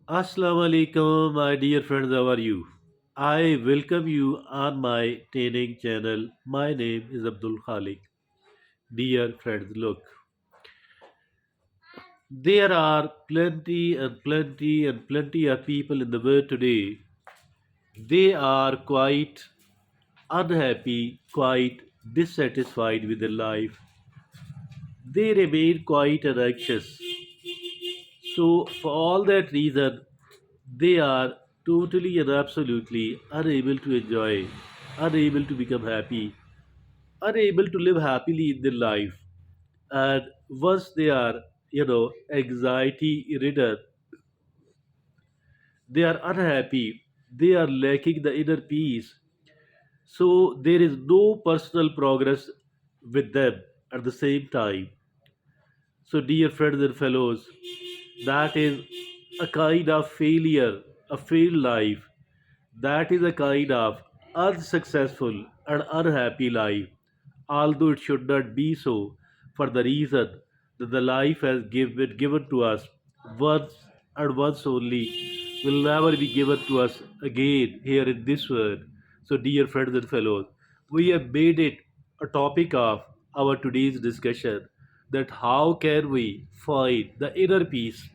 Assalamu alaikum, my dear friends. How are you? I welcome you on my training channel. My name is Abdul Khalik. Dear friends, look, there are plenty of people in the world today. They are quite unhappy, quite dissatisfied with their life. They remain quite anxious. So, for all that reason, they are totally and absolutely unable to enjoy, unable to become happy, unable to live happily in their life. And once they are, anxiety ridden, they are unhappy, they are lacking the inner peace. So there is no personal progress with them at the same time. So, dear friends and fellows, that is a kind of failure, a failed life. That is a kind of unsuccessful and unhappy life, although it should not be so, for the reason that the life has been given to us once and once only, will never be given to us again here in this world. So, dear friends and fellows, we have made it a topic of our today's discussion that how can we find the inner peace,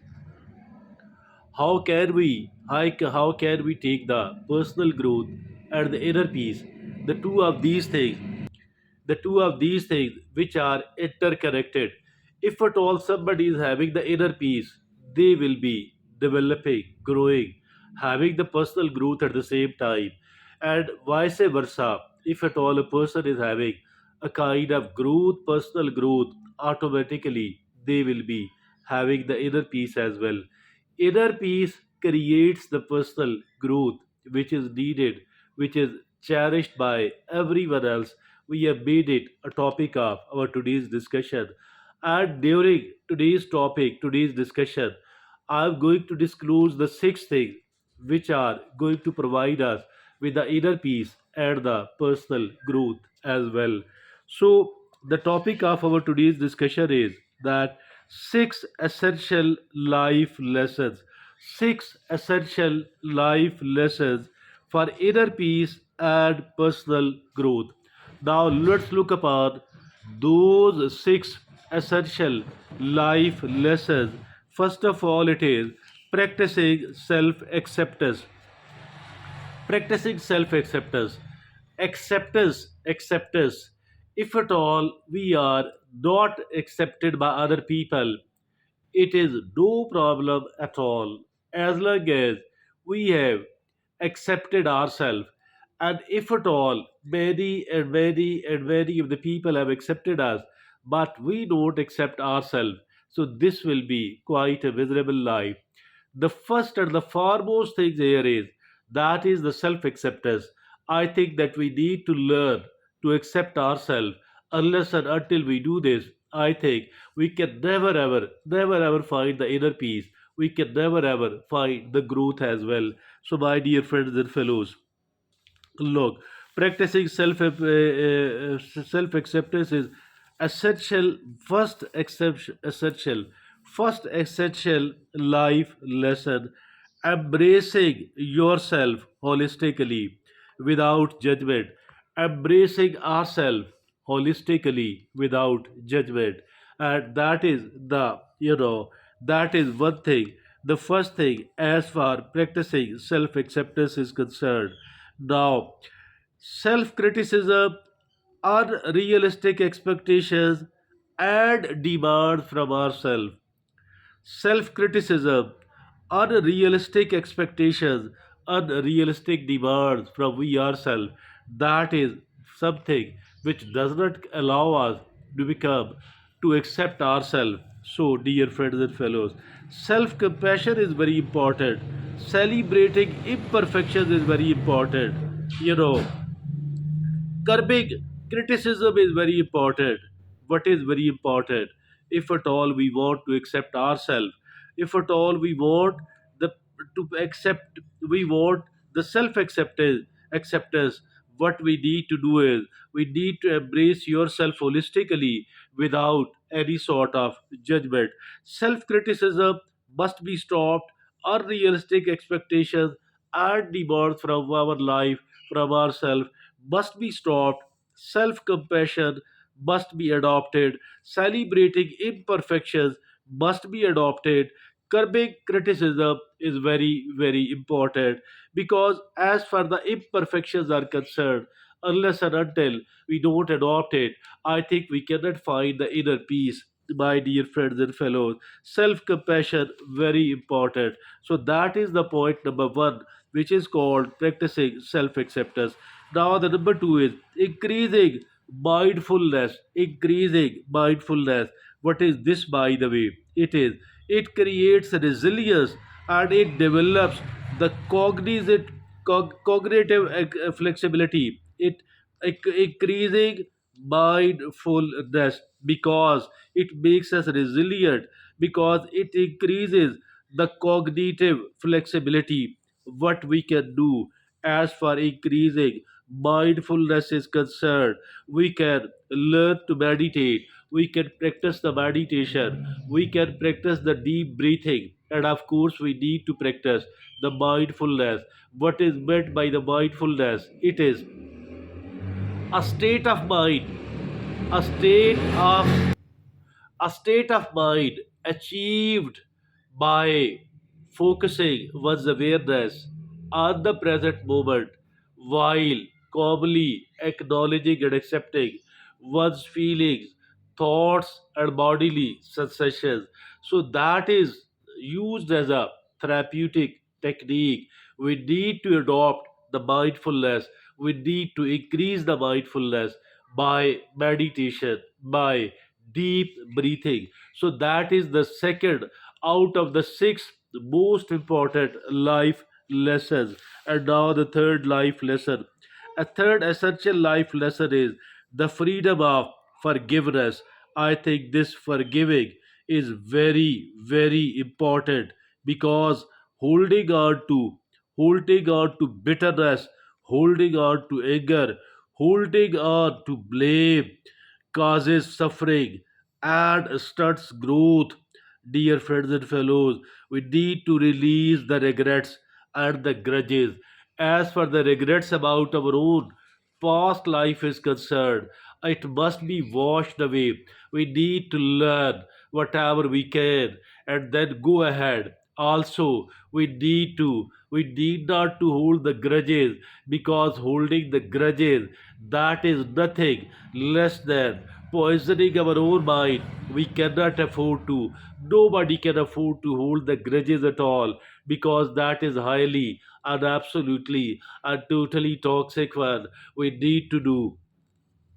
how can we take the personal growth and the inner peace, the two of these things, the two of these things which are interconnected. If at all somebody is having the inner peace, they will be developing, growing, having the personal growth at the same time, and vice versa. If at all a person is having a kind of growth, personal growth, automatically they will be having the inner peace as well. Inner peace creates the personal growth which is needed, which is cherished by everyone else. We have made it a topic of our today's discussion. And during today's topic, today's discussion, I'm going to disclose the six things which are going to provide us with the inner peace and the personal growth as well. So, the topic of our today's discussion is that six essential life lessons. Six essential life lessons for inner peace and personal growth. Now, let's look upon those six essential life lessons. First of all, it is practicing self acceptance. Practicing self acceptance. Acceptance. If at all we are not accepted by other people, it is no problem at all as long as we have accepted ourselves. And if at all many of the people have accepted us, but we don't accept ourselves, so this will be quite a miserable life. The first and the foremost thing here is that is the self acceptance. I think that we need to learn to accept ourselves. Unless and until we do this, I think we can never ever find the inner peace. We can never ever find the growth as well. So, my dear friends and fellows, look, practicing self acceptance is essential. First essential life lesson. Embracing yourself holistically without judgment. Embracing ourselves holistically without judgment. And that is that is one thing, the first thing as far practicing self acceptance is concerned. Now, self criticism, unrealistic expectations, and demands from ourselves. Self criticism, unrealistic expectations, unrealistic demands from we ourselves. That is something which does not allow us to become, to accept ourselves. So, dear friends and fellows, self compassion is very important. Celebrating imperfections is very important. You know, curbing criticism is very important. What is very important? If at all we want to accept ourselves, if at all we want the to accept, we want the self acceptance, what we need to do is we need to embrace yourself holistically without any sort of judgment. Self criticism must be stopped. unrealistic expectations and demands from our life, from ourselves, must be stopped. Self compassion must be adopted. Celebrating imperfections must be adopted. Curbing criticism is very, very important because, as far the imperfections are concerned, unless and until we don't adopt it, I think we cannot find the inner peace. My dear friends and fellows, self compassion, very important. So, that is the point number one, which is called practicing self acceptance. Now, the number two is increasing mindfulness. Increasing mindfulness. What is this, by the way? It creates resilience and it develops the cognitive flexibility. It increasing mindfulness because it makes us resilient, because it increases the cognitive flexibility, what we can do. As for increasing mindfulness is concerned, we can learn to meditate, we can practice the meditation, we can practice the deep breathing, and of course we need to practice the mindfulness. What is meant by the mindfulness? It is a state of mind, a state of a state of mind achieved by focusing one's awareness on the present moment while calmly acknowledging and accepting one's feelings, thoughts, and bodily sensations. So, that is used as a therapeutic technique. We need to adopt the mindfulness, we need to increase the mindfulness by meditation, by deep breathing. So that is the second out of the six most important life lessons. And now the third life lesson. A third essential life lesson is the freedom of forgiveness. I think this forgiving is very, very important because holding on to holding on to bitterness, holding on to anger, holding on to blame causes suffering and stunts growth. Dear friends and fellows, we need to release the regrets and the grudges. As for the regrets about our own past life is concerned, it must be washed away. We need to learn whatever we can and then go ahead. Also, we need not to hold the grudges because holding the grudges, that is nothing less than poisoning our own mind. We cannot afford to. Nobody can afford to hold the grudges at all because that is highly and absolutely and totally toxic one. We need to do,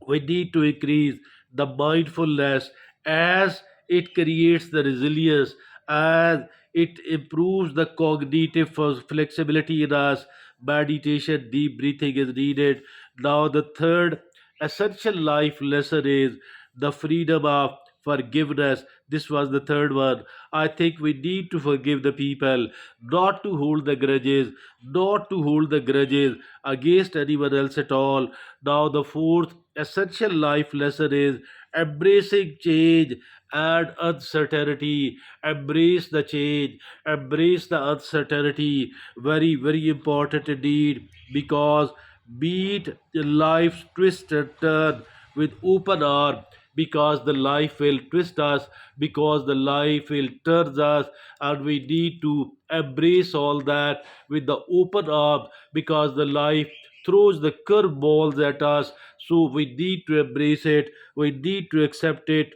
we need to increase the mindfulness as it creates the resilience, as it improves the cognitive flexibility in us. Meditation, deep breathing is needed. Now the third essential life lesson is the freedom of forgiveness. This was the third one. I think we need to forgive the people, not to hold the grudges, not to hold the grudges against anyone else at all. Now the fourth essential life lesson is embracing change and uncertainty. Embrace the change, embrace the uncertainty. Very, very important indeed because beat life's twist and turn with open arm, because the life will twist us, because the life will turn us, and we need to embrace all that with the open arm because the life throws the curveballs at us. So we need to embrace it, we need to accept it,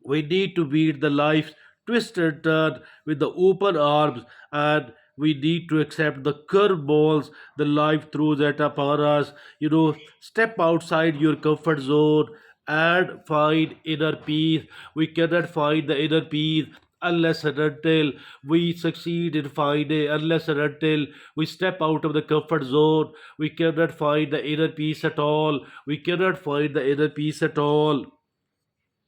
we need to meet the life's twist and turn with the open arms, and we need to accept the curveballs the life throws at upon us. Step outside your comfort zone and find inner peace. We cannot find the inner peace unless and until we succeed in finding, unless and until we step out of the comfort zone. We cannot find the inner peace at all. We cannot find the inner peace at all.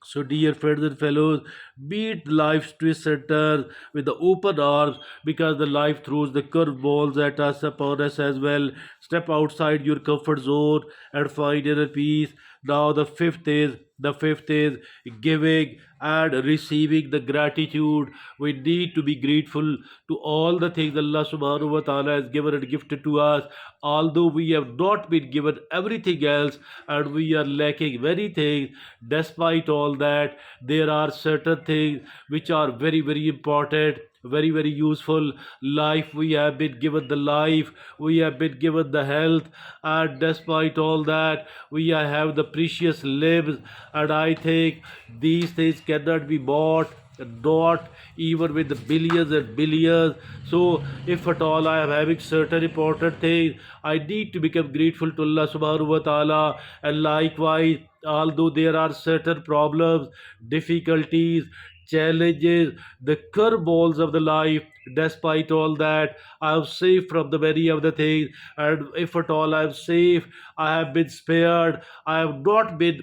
So, dear friends and fellows, meet life's twists and turns with the open arms because the life throws the curveballs at us upon us as well. Step outside your comfort zone and find inner peace. Now the fifth is giving and receiving the gratitude. We need to be grateful to all the things Allah subhanahu wa ta'ala has given and gifted to us, although we have not been given everything else and we are lacking many things. Despite all that, there are certain things which are very, very important, very, very useful. Life, we have been given the life, we have been given the health, and despite all that, we have the precious limbs. And I think these things cannot be bought, not even with the billions and billions. So if at all I am having certain important things, I need to become grateful to Allah subhanahu wa ta'ala. And likewise, although there are certain problems, difficulties, challenges, the curveballs of the life, despite all that, I am safe from the many of the things. And if at all I am safe, I have been spared, I have not been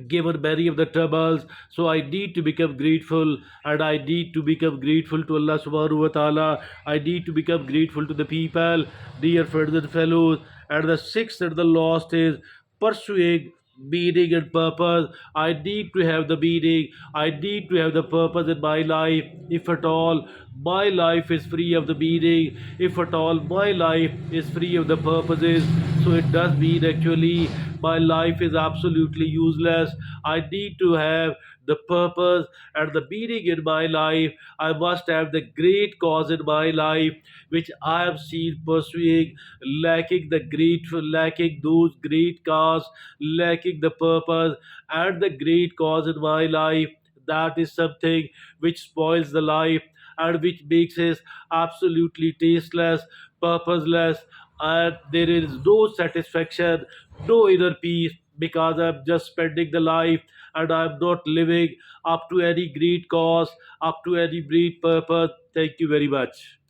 given many of the troubles. So I need to become grateful, and I need to become grateful to Allah subhanahu wa ta'ala. I need to become grateful to the people, dear friends and fellows. And the sixth and the last is pursuing meaning and purpose. I need to have the meaning, I need to have the purpose in my life. If at all my life is free of the meaning, if at all my life is free of the purposes, so it does mean actually my life is absolutely useless. I need to have the purpose and the meaning in my life. I must have the great cause in my life which I am seen pursuing, lacking the great, lacking those great cause, lacking the purpose and the great cause in my life. That is something which spoils the life and which makes it absolutely tasteless, purposeless, and there is no satisfaction, no inner peace, because I'm just spending the life and I'm not living up to any great cause, up to any great purpose. Thank you very much.